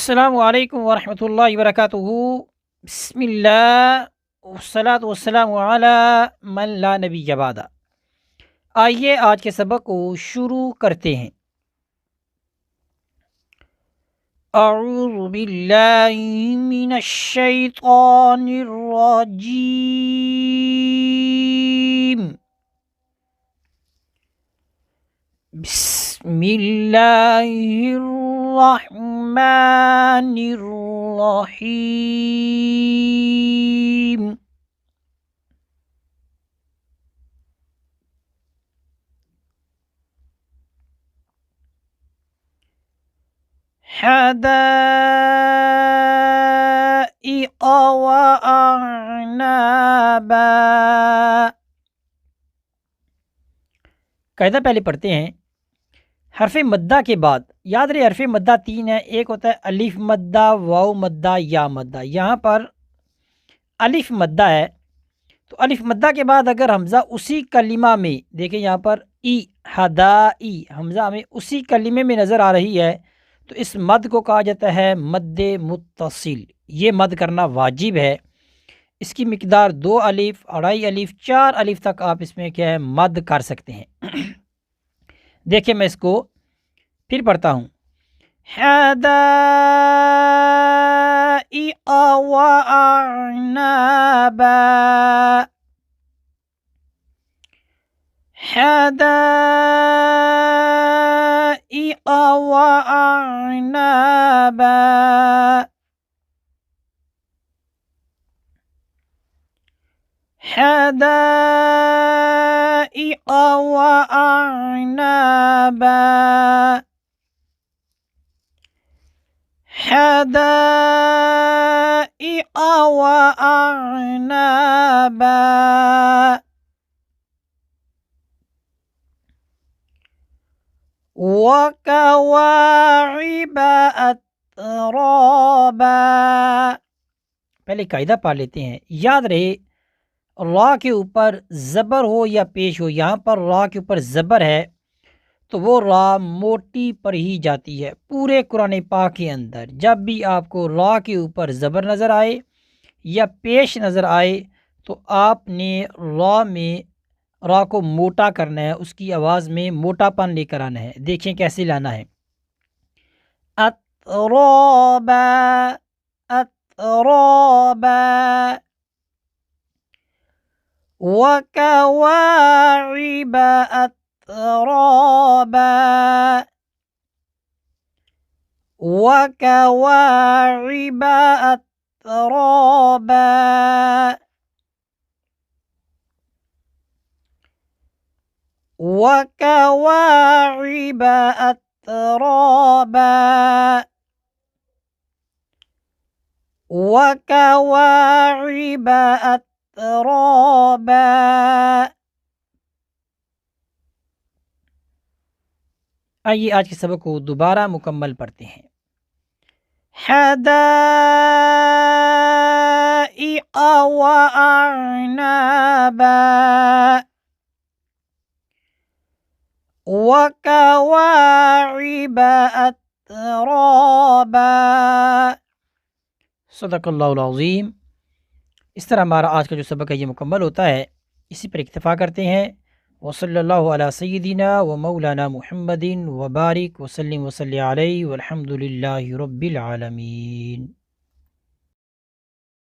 अस्सलामु अलैकुम वरहमतुल्लाहि वबरकातुहू। बिस्मिल्लाह वस्सलातु वस्सलामु अला मन ला नबिय्य बादा। आइए आज के सबक को शुरू करते हैं। अऊज़ु बिल्लाहि मिनश शैतानिर रजीम। बिस्मिल्लाहिर रहमानिर रहीम। हदाइक़ व अअनाबा। कायदा पहले पढ़ते हैं। हरफ मद्दा के बाद याद रहे हरफ मद्दा तीन है। एक होता है अलिफ मद्दा, वाव मद्दा, या मद्दा। यहाँ पर अलिफ मद्दा है तो अलिफ मद्दा के बाद अगर हमज़ा उसी कलिमा में देखें, यहाँ पर ई हदाई हमज़ा हमें उसी कलिमे में नज़र आ रही है तो इस मद को कहा जाता है मद्दे मुत्तसिल। ये मद करना वाजिब है। इसकी मिकदार 2 अलिफ, अढ़ाई अलिफ, 4 अलिफ तक आप इसमें क्या है मद कर सकते हैं। देखिए मैं इसको फिर पढ़ता हूँ। हदाइक़ व अअनाबा। हदाइक़ व अअनाबा। हदाइक़ व अअनाबा। हदाइक़ व अअनाबा। वकवाइब अतराबा। पहले कायदा पढ़ लेते हैं। याद रहे रा के ऊपर ज़बर हो या पेश हो, यहाँ पर रा के ऊपर ज़बर है तो वो रा मोटी पर ही जाती है। पूरे कुरान पाक के अंदर जब भी आपको रा के ऊपर ज़बर नज़र आए या पेश नज़र आए तो आपने रा को मोटा करना है, उसकी आवाज़ में मोटापन लेकर आना है। देखें कैसे लाना है। अतराबा, अतराबा। वकवाइब अतराबा, वकवाइब अतराबा। वकवाइब अतराबा, वकवाइब अतराबा। आइए आज के सबक को दोबारा मुकम्मल पढ़ते हैं। हदाइक़ व अअनाबा। वकवाइब अतराबा। सदक़ल्लाहुल अज़ीम। इस तरह हमारा आज का जो सबक है ये मुकम्मल होता है। इसी पर इक्तफ़ा करते हैं। वसल्लल्लाहु अला सय्यिदिना व मौलाना मुहम्मदिन व बारिक वसल्लिम वसल्लि अलैहि वल्हम्दुलिल्लाहि रब्बिल आलमीन।